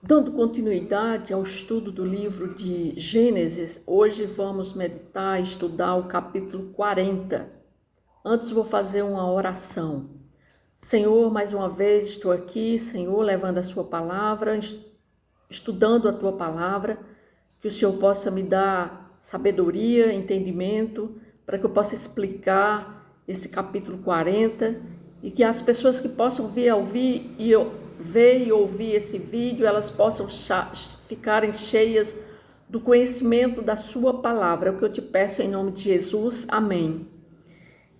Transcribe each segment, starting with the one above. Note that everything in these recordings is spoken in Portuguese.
Dando continuidade ao estudo do livro de Gênesis, hoje vamos meditar e estudar o capítulo 40. Antes vou fazer uma oração. Senhor, mais uma vez estou aqui, Senhor, levando a sua palavra, estudando a tua palavra, que o Senhor possa me dar sabedoria, entendimento, para que eu possa explicar esse capítulo 40 e que as pessoas que possam ver e ouvir esse vídeo, elas possam ficarem cheias do conhecimento da sua palavra. É o que eu te peço em nome de Jesus. Amém.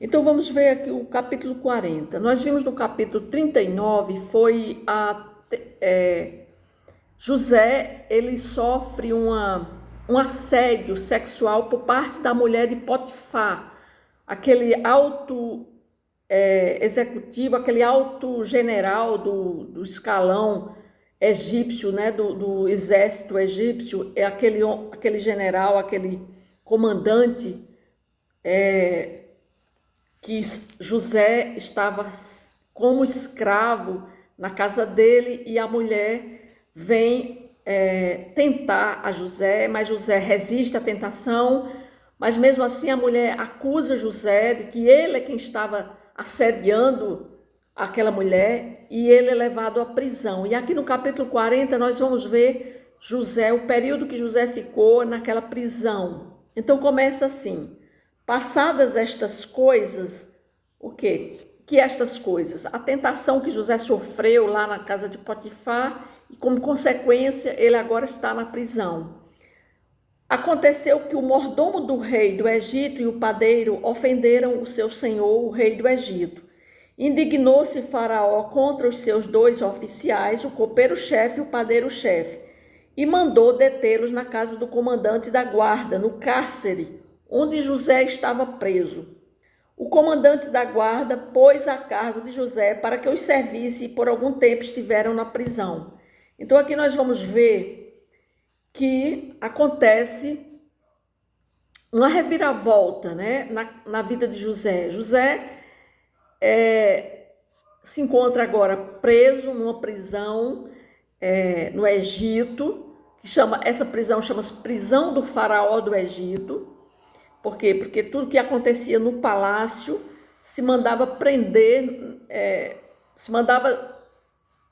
Então vamos ver aqui o capítulo 40. Nós vimos no capítulo 39, José, ele sofre um assédio sexual por parte da mulher de Potifar, aquele alto executivo, aquele alto general do escalão egípcio, né, do exército egípcio, é aquele general, aquele comandante que José estava como escravo na casa dele, e a mulher vem tentar a José, mas José resiste à tentação, mas mesmo assim a mulher acusa José de que ele é quem estava assediando aquela mulher, e ele é levado à prisão. E aqui no capítulo 40 nós vamos ver José, o período que José ficou naquela prisão. Então começa assim: passadas estas coisas, o quê? Que estas coisas? A tentação que José sofreu lá na casa de Potifar, e como consequência ele agora está na prisão. Aconteceu que o mordomo do rei do Egito e o padeiro ofenderam o seu senhor, o rei do Egito. Indignou-se Faraó contra os seus dois oficiais, o copeiro-chefe e o padeiro-chefe, e mandou detê-los na casa do comandante da guarda, no cárcere, onde José estava preso. O comandante da guarda pôs a cargo de José para que os servisse, e por algum tempo estiveram na prisão. Então aqui nós vamos ver que acontece uma reviravolta, né, na vida de José. José se encontra agora preso numa prisão no Egito, essa prisão chama-se prisão do faraó do Egito. Por quê? Porque tudo que acontecia no palácio se mandava prender, se mandava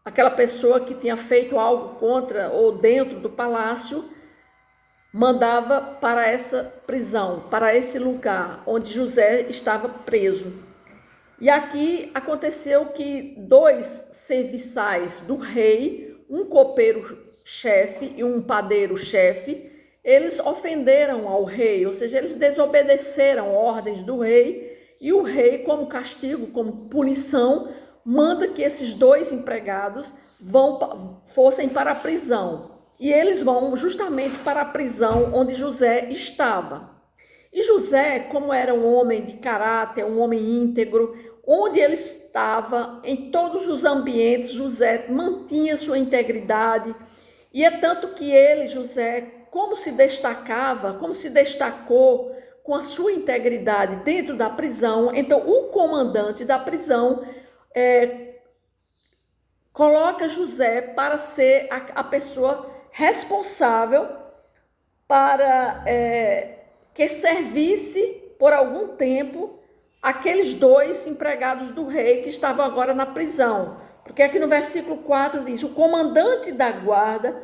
aquela pessoa que tinha feito algo contra ou dentro do palácio, mandava para essa prisão, para esse lugar onde José estava preso. E aqui aconteceu que dois serviçais do rei, um copeiro-chefe e um padeiro-chefe, eles ofenderam ao rei, ou seja, eles desobedeceram ordens do rei, e o rei, como castigo, como punição, manda que esses dois empregados fossem para a prisão. E eles vão justamente para a prisão onde José estava. E José, como era um homem de caráter, um homem íntegro, onde ele estava, em todos os ambientes, José mantinha sua integridade. E é tanto que ele, José, como se destacou com a sua integridade dentro da prisão, então o comandante da prisão coloca José para ser a pessoa responsável para que servisse por algum tempo aqueles dois empregados do rei que estavam agora na prisão. Porque aqui no versículo 4 diz: o comandante da guarda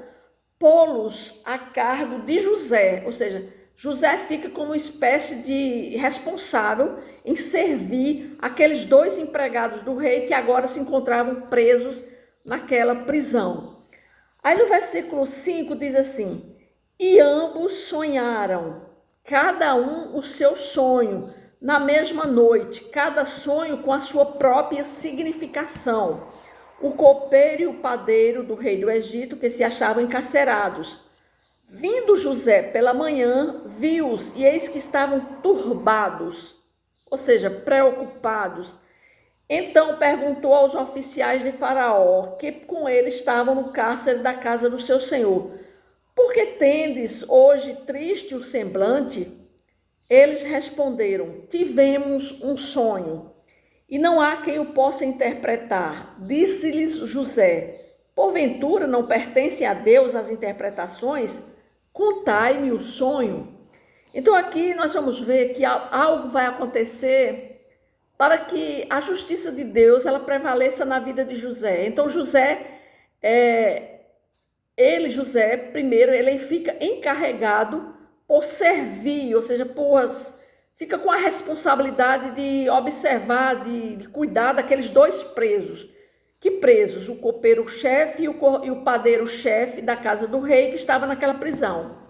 pô-los a cargo de José, ou seja, José fica como uma espécie de responsável em servir aqueles dois empregados do rei que agora se encontravam presos naquela prisão. Aí no versículo 5 diz assim: e ambos sonharam, cada um o seu sonho, na mesma noite, cada sonho com a sua própria significação. O copeiro e o padeiro do rei do Egito, que se achavam encarcerados. Vindo José pela manhã, viu-os, e eis que estavam turbados, ou seja, preocupados. Então perguntou aos oficiais de Faraó, que com ele estavam no cárcere da casa do seu senhor: por que tendes hoje triste o semblante? Eles responderam: tivemos um sonho, e não há quem o possa interpretar. Disse-lhes José: porventura não pertencem a Deus as interpretações? Contai-me o sonho. Então aqui nós vamos ver que algo vai acontecer para que a justiça de Deus ela prevaleça na vida de José. Então José, primeiro, ele fica encarregado por servir, ou seja, fica com a responsabilidade de observar, de cuidar daqueles dois presos. Que presos? O copeiro-chefe e o padeiro-chefe da casa do rei, que estava naquela prisão.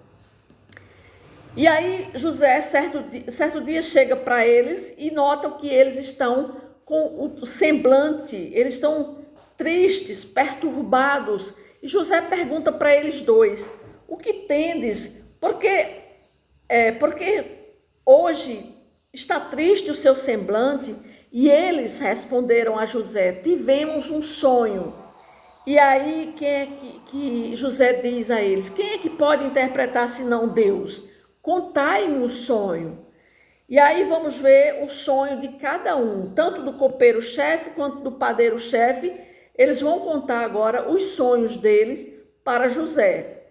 E aí José, certo dia, chega para eles e nota que eles estão com o semblante, eles estão tristes, perturbados. E José pergunta para eles dois, o que tendes? Porque hoje está triste o seu semblante? E eles responderam a José, tivemos um sonho. E aí quem é que José diz a eles? Quem é que pode interpretar senão Deus? Contai-me o sonho. E aí vamos ver o sonho de cada um, tanto do copeiro-chefe quanto do padeiro-chefe. Eles vão contar agora os sonhos deles para José.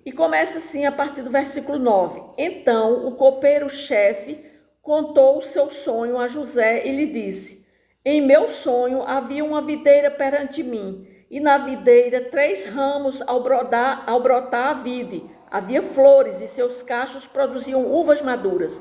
E começa assim a partir do versículo 9. Então o copeiro-chefe contou o seu sonho a José e lhe disse, em meu sonho havia uma videira perante mim, e na videira 3 ramos ao brotar a vide. Havia flores e seus cachos produziam uvas maduras.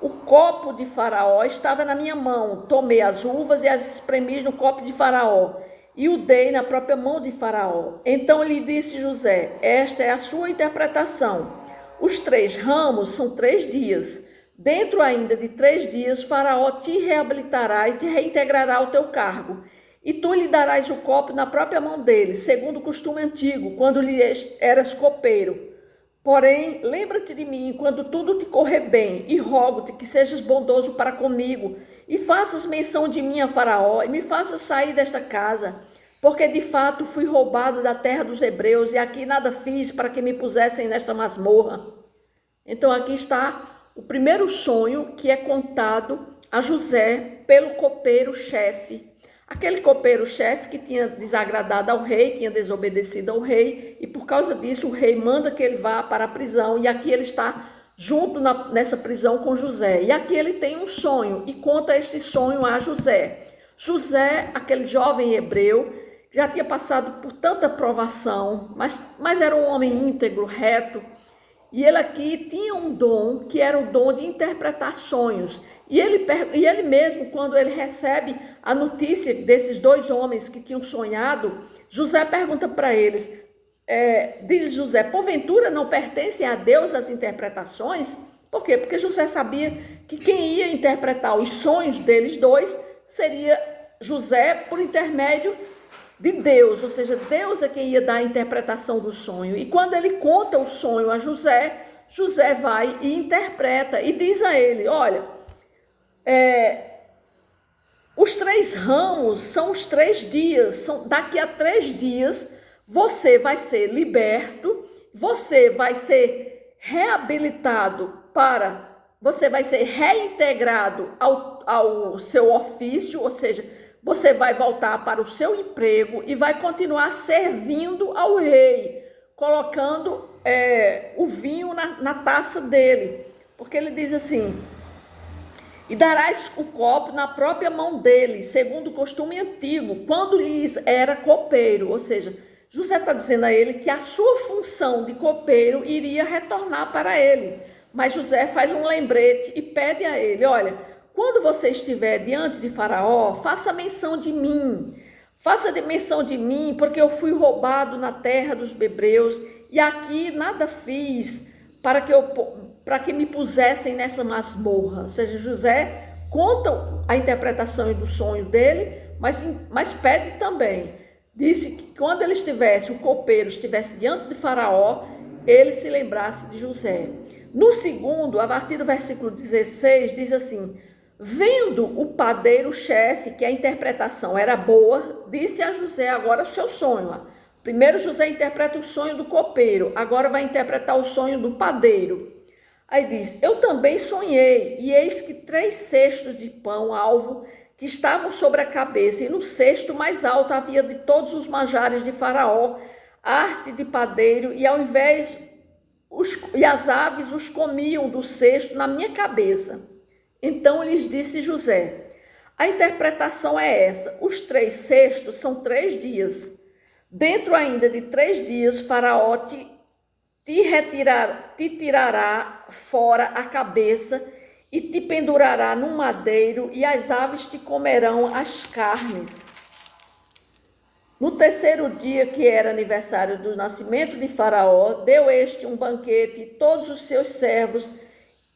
O copo de Faraó estava na minha mão. Tomei as uvas e as espremi no copo de Faraó e o dei na própria mão de Faraó. Então lhe disse José, esta é a sua interpretação. Os 3 ramos são 3 dias. Dentro ainda de 3 dias, Faraó te reabilitará e te reintegrará ao teu cargo. E tu lhe darás o copo na própria mão dele, segundo o costume antigo, quando lhe eras copeiro. Porém, lembra-te de mim quando tudo te correr bem, e rogo-te que sejas bondoso para comigo, e faças menção de mim a Faraó, e me faças sair desta casa, porque de fato fui roubado da terra dos hebreus, e aqui nada fiz para que me pusessem nesta masmorra. Então aqui está o primeiro sonho que é contado a José pelo copeiro-chefe. Aquele copeiro-chefe que tinha desagradado ao rei, tinha desobedecido ao rei, e por causa disso o rei manda que ele vá para a prisão, e aqui ele está junto nessa prisão com José. E aqui ele tem um sonho, e conta este sonho a José. José, aquele jovem hebreu, já tinha passado por tanta provação, mas era um homem íntegro, reto, e ele aqui tinha um dom, que era o dom de interpretar sonhos. E ele mesmo, quando ele recebe a notícia desses 2 homens que tinham sonhado, José pergunta para eles, diz José, porventura não pertencem a Deus as interpretações? Por quê? Porque José sabia que quem ia interpretar os sonhos deles dois seria José por intermédio de Deus, ou seja, Deus é quem ia dar a interpretação do sonho. E quando ele conta o sonho a José, José vai e interpreta e diz a ele, olha, os 3 ramos são os 3 dias, daqui a 3 dias você vai ser liberto, você vai ser reabilitado você vai ser reintegrado ao seu ofício, ou seja, você vai voltar para o seu emprego e vai continuar servindo ao rei, colocando o vinho na taça dele. Porque ele diz assim, e darás o copo na própria mão dele, segundo o costume antigo, quando lhes era copeiro. Ou seja, José está dizendo a ele que a sua função de copeiro iria retornar para ele. Mas José faz um lembrete e pede a ele, olha, quando você estiver diante de Faraó, faça menção de mim. Faça menção de mim, porque eu fui roubado na terra dos hebreus e aqui nada fiz para que me pusessem nessa masmorra. Ou seja, José conta a interpretação do sonho dele, mas pede também. Disse que quando o copeiro estivesse diante de Faraó, ele se lembrasse de José. No segundo, a partir do versículo 16, diz assim, vendo o padeiro-chefe que a interpretação era boa, disse a José agora o seu sonho. Primeiro José interpreta o sonho do copeiro, agora vai interpretar o sonho do padeiro. Aí diz, eu também sonhei, e eis que 3 cestos de pão alvo que estavam sobre a cabeça, e no cesto mais alto havia de todos os manjares de Faraó, arte de padeiro, e ao invés e as aves os comiam do cesto na minha cabeça. Então lhes disse José: a interpretação é essa: os 3 cestos são 3 dias. Dentro ainda de 3 dias, Faraó te tirará fora a cabeça e te pendurará num madeiro, e as aves te comerão as carnes. No 3º dia, que era aniversário do nascimento de Faraó, deu este um banquete, e todos os seus servos,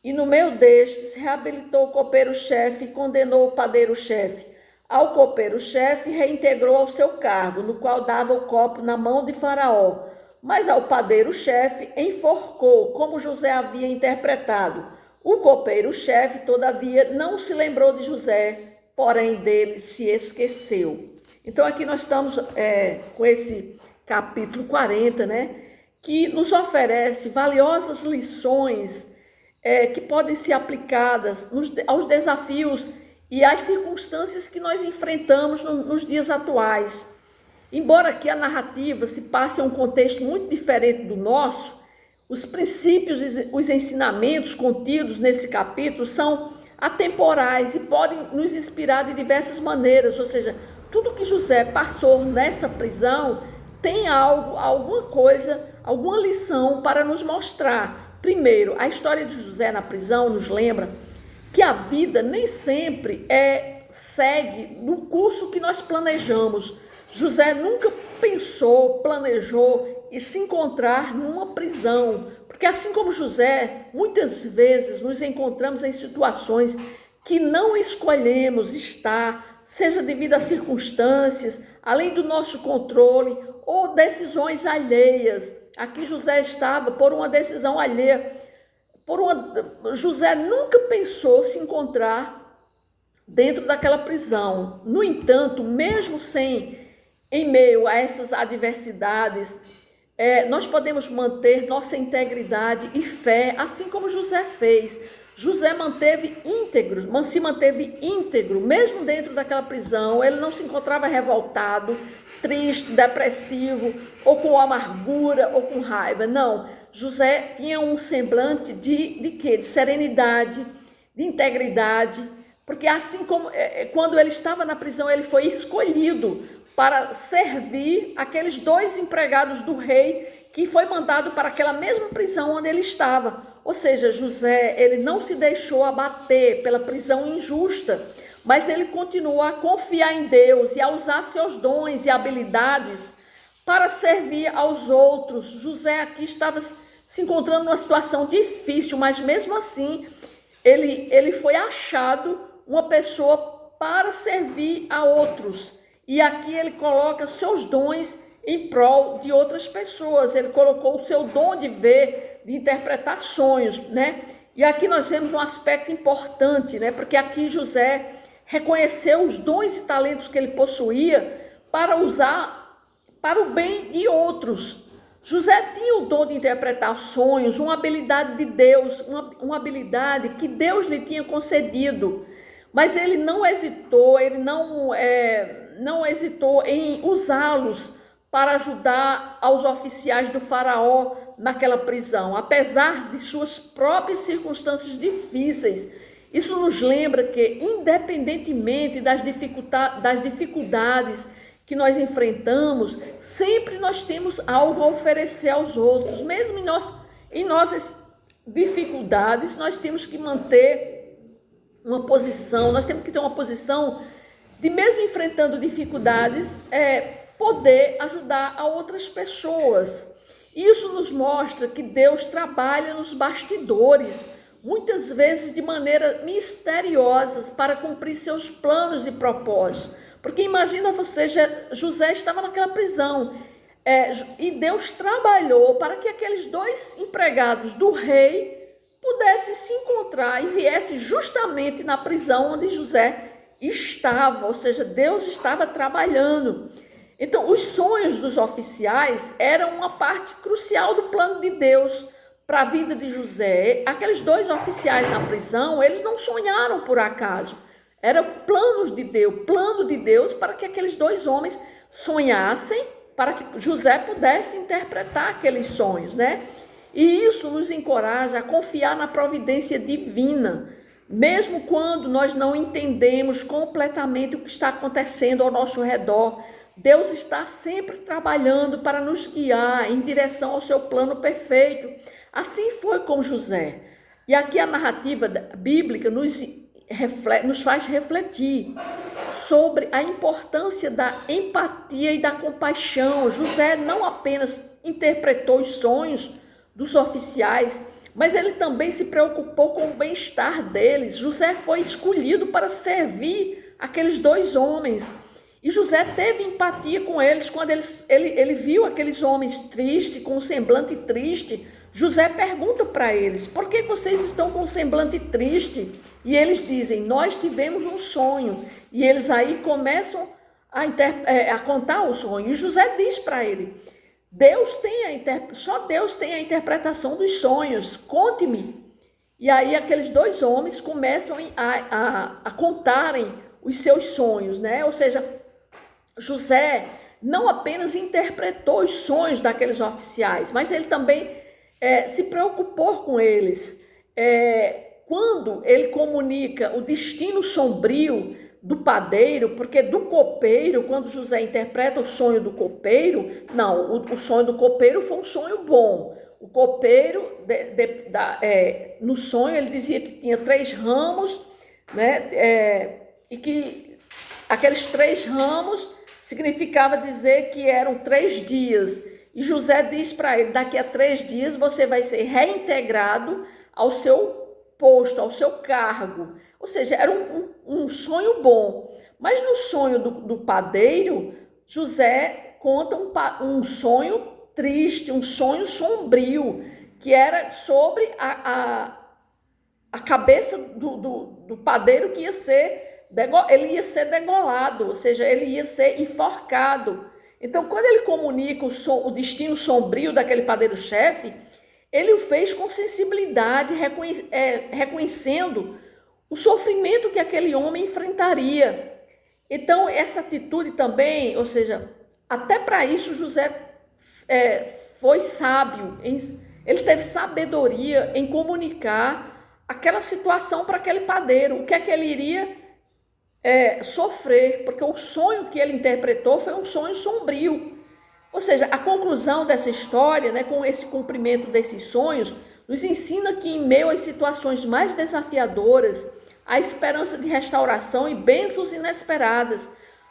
e no meio destes reabilitou o copeiro-chefe e condenou o padeiro-chefe. Ao copeiro-chefe reintegrou ao seu cargo, no qual dava o copo na mão de Faraó. Mas ao padeiro-chefe enforcou, como José havia interpretado. O copeiro-chefe, todavia, não se lembrou de José, porém dele se esqueceu. Então aqui nós estamos com esse capítulo 40, né, que nos oferece valiosas lições que podem ser aplicadas aos desafios e às circunstâncias que nós enfrentamos nos dias atuais. Embora aqui a narrativa se passe em um contexto muito diferente do nosso, os princípios e os ensinamentos contidos nesse capítulo são atemporais e podem nos inspirar de diversas maneiras, ou seja, tudo que José passou nessa prisão tem alguma coisa, alguma lição para nos mostrar. Primeiro, a história de José na prisão nos lembra que a vida nem sempre segue no curso que nós planejamos. José nunca pensou, planejou e se encontrar numa prisão, porque assim como José, muitas vezes nos encontramos em situações que não escolhemos estar, seja devido a circunstâncias, além do nosso controle, ou decisões alheias. Aqui José estava por uma decisão alheia. José nunca pensou se encontrar dentro daquela prisão. No entanto, mesmo em meio a essas adversidades, nós podemos manter nossa integridade e fé, assim como José fez. José se manteve íntegro, mesmo dentro daquela prisão. Ele não se encontrava revoltado, triste, depressivo, ou com amargura, ou com raiva. Não, José tinha um semblante de quê? De serenidade, de integridade, porque assim como quando ele estava na prisão, ele foi escolhido para servir aqueles 2 empregados do rei que foi mandado para aquela mesma prisão onde ele estava. Ou seja, José, ele não se deixou abater pela prisão injusta, mas ele continuou a confiar em Deus e a usar seus dons e habilidades para servir aos outros. José aqui estava se encontrando numa situação difícil, mas mesmo assim, ele foi achado uma pessoa para servir a outros. E aqui ele coloca seus dons em prol de outras pessoas. Ele colocou o seu dom de ver, de interpretar sonhos, né? E aqui nós vemos um aspecto importante, né? Porque aqui José reconheceu os dons e talentos que ele possuía para usar para o bem de outros. José tinha o dom de interpretar sonhos, uma habilidade de Deus, uma habilidade que Deus lhe tinha concedido. Mas ele não hesitou, não hesitou em usá-los para ajudar aos oficiais do faraó naquela prisão, apesar de suas próprias circunstâncias difíceis. Isso nos lembra que, independentemente das dificuldades que nós enfrentamos, sempre nós temos algo a oferecer aos outros. Mesmo em nossas dificuldades, nós temos que manter uma posição, nós temos que ter uma posição de, mesmo enfrentando dificuldades, poder ajudar a outras pessoas. Isso nos mostra que Deus trabalha nos bastidores, muitas vezes de maneira misteriosa, para cumprir seus planos e propósitos. Porque imagina você, José estava naquela prisão, e Deus trabalhou para que aqueles 2 empregados do rei pudessem se encontrar e viessem justamente na prisão onde José estava, ou seja, Deus estava trabalhando. Então, os sonhos dos oficiais eram uma parte crucial do plano de Deus para a vida de José. Aqueles 2 oficiais na prisão, eles não sonharam por acaso. Era plano de Deus para que aqueles dois homens sonhassem, para que José pudesse interpretar aqueles sonhos, né? E isso nos encoraja a confiar na providência divina, mesmo quando nós não entendemos completamente o que está acontecendo ao nosso redor. Deus está sempre trabalhando para nos guiar em direção ao seu plano perfeito. Assim foi com José. E aqui a narrativa bíblica nos faz refletir sobre a importância da empatia e da compaixão. José não apenas interpretou os sonhos dos oficiais, mas ele também se preocupou com o bem-estar deles. José foi escolhido para servir aqueles dois homens. E José teve empatia com eles quando ele viu aqueles homens tristes, com um semblante triste. José pergunta para eles: por que vocês estão com um semblante triste? E eles dizem: nós tivemos um sonho. E eles aí começam a contar o sonho. E José diz para ele: só Deus tem a interpretação dos sonhos, conte-me. E aí aqueles dois homens começam a contarem os seus sonhos, né? Ou seja, José não apenas interpretou os sonhos daqueles oficiais, mas ele também se preocupou com eles. Quando ele comunica o destino sombrio do padeiro, porque do copeiro, quando José interpreta o sonho do copeiro, não, o sonho do copeiro foi um sonho bom. O copeiro, no sonho, ele dizia que tinha 3 ramos, né? E que aqueles 3 ramos significava dizer que eram 3 dias. E José diz para ele: daqui a 3 dias você vai ser reintegrado ao seu posto, ao seu cargo. Ou seja, era um sonho bom. Mas no sonho do padeiro, José conta um sonho triste, um sonho sombrio, que era sobre a cabeça do padeiro, que ele ia ser degolado, ou seja, ele ia ser enforcado. Então, quando ele comunica o destino sombrio daquele padeiro-chefe, ele o fez com sensibilidade, reconhecendo o sofrimento que aquele homem enfrentaria. Então, essa atitude também, ou seja, até para isso José foi sábio, ele teve sabedoria em comunicar aquela situação para aquele padeiro, o que é que ele iria sofrer, porque o sonho que ele interpretou foi um sonho sombrio. Ou seja, a conclusão dessa história, né, com esse cumprimento desses sonhos, nos ensina que em meio às situações mais desafiadoras, há esperança de restauração e bênçãos inesperadas,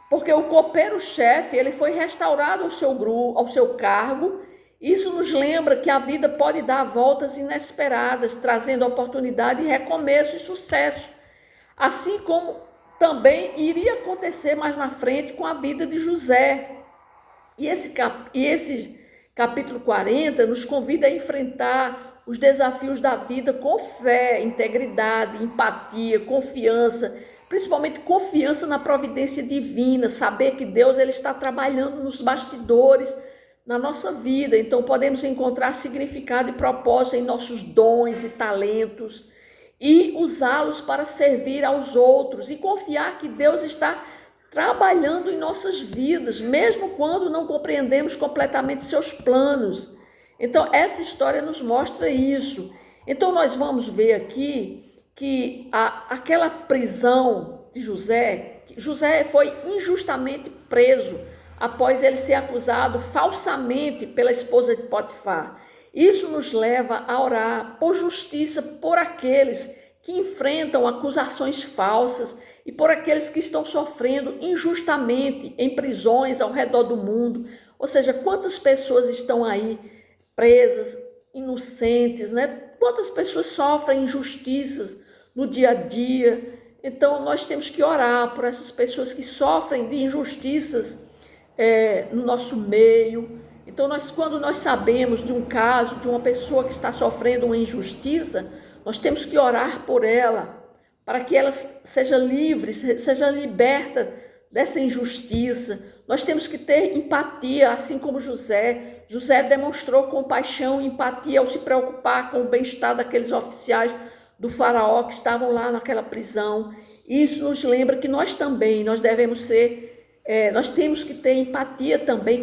porque o copeiro-chefe ele foi restaurado ao seu cargo. Isso nos lembra que a vida pode dar voltas inesperadas, trazendo oportunidade, recomeço e sucesso, assim como também iria acontecer mais na frente com a vida de José. E esse capítulo 40 nos convida a enfrentar os desafios da vida com fé, integridade, empatia, confiança, principalmente confiança na providência divina, saber que Deus ele está trabalhando nos bastidores na nossa vida. Então podemos encontrar significado e propósito em nossos dons e talentos e usá-los para servir aos outros e confiar que Deus está trabalhando em nossas vidas, mesmo quando não compreendemos completamente seus planos. Então, essa história nos mostra isso. Então, nós vamos ver aqui que aquela prisão de José foi injustamente preso após ele ser acusado falsamente pela esposa de Potifar. Isso nos leva a orar por justiça por aqueles que enfrentam acusações falsas e por aqueles que estão sofrendo injustamente em prisões ao redor do mundo. Ou seja, quantas pessoas estão aí presas, inocentes, né? Quantas pessoas sofrem injustiças no dia a dia. Então, nós temos que orar por essas pessoas que sofrem de injustiças no nosso meio. Então, quando nós sabemos de um caso, de uma pessoa que está sofrendo uma injustiça, nós temos que orar por ela, para que ela seja livre, seja liberta dessa injustiça. Nós temos que ter empatia, assim como José. José demonstrou compaixão e empatia ao se preocupar com o bem-estar daqueles oficiais do faraó que estavam lá naquela prisão. E isso nos lembra que nós também, nós devemos ser, nós temos que ter empatia também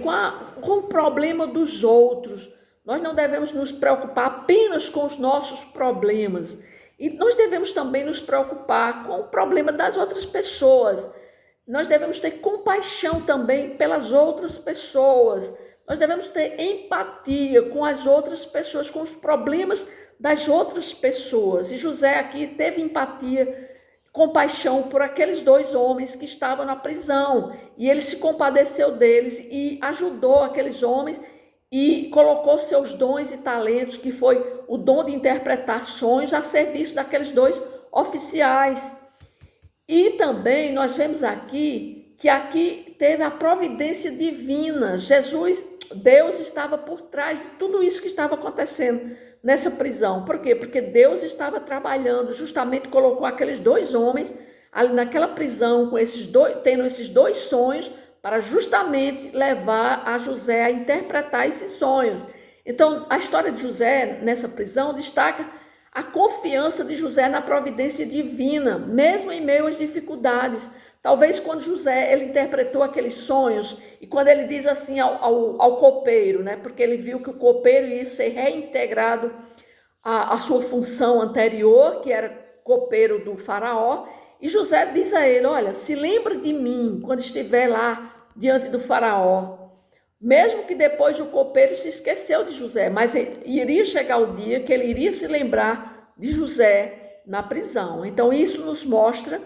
com o problema dos outros. Nós não devemos nos preocupar apenas com os nossos problemas. E nós devemos também nos preocupar com o problema das outras pessoas. Nós devemos ter compaixão também pelas outras pessoas. Nós devemos ter empatia com as outras pessoas, com os problemas das outras pessoas. E José aqui teve empatia, compaixão por aqueles 2 homens que estavam na prisão. E ele se compadeceu deles e ajudou aqueles homens e colocou seus dons e talentos, que foi o dom de interpretar sonhos, a serviço daqueles 2 oficiais. E também nós vemos aqui que aqui teve a providência divina. Deus estava por trás de tudo isso que estava acontecendo nessa prisão. Por quê? Porque Deus estava trabalhando, justamente colocou aqueles 2 homens ali naquela prisão, tendo esses 2 sonhos, para justamente levar a José a interpretar esses sonhos. Então, a história de José nessa prisão destaca a confiança de José na providência divina, mesmo em meio às dificuldades. Talvez quando José ele interpretou aqueles sonhos, e quando ele diz assim ao copeiro, né, porque ele viu que o copeiro ia ser reintegrado à sua função anterior, que era copeiro do faraó, e José diz a ele: olha, se lembra de mim quando estiver lá diante do faraó. Mesmo que depois o copeiro se esqueceu de José, mas iria chegar o dia que ele iria se lembrar de José na prisão. Então isso nos mostra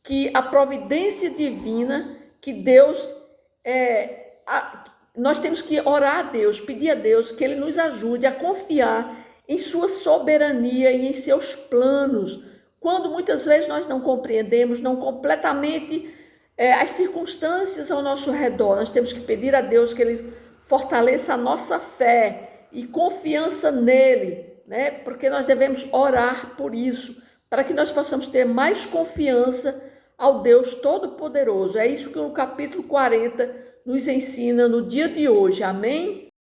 que a providência divina, que Deus, nós temos que orar a Deus, pedir a Deus que Ele nos ajude a confiar em sua soberania e em seus planos, quando muitas vezes nós não compreendemos, não completamente as circunstâncias ao nosso redor. Nós temos que pedir a Deus que Ele fortaleça a nossa fé e confiança nele, né? Porque nós devemos orar por isso, para que nós possamos ter mais confiança ao Deus Todo-Poderoso. É isso que o capítulo 40 nos ensina no dia de hoje. Amém?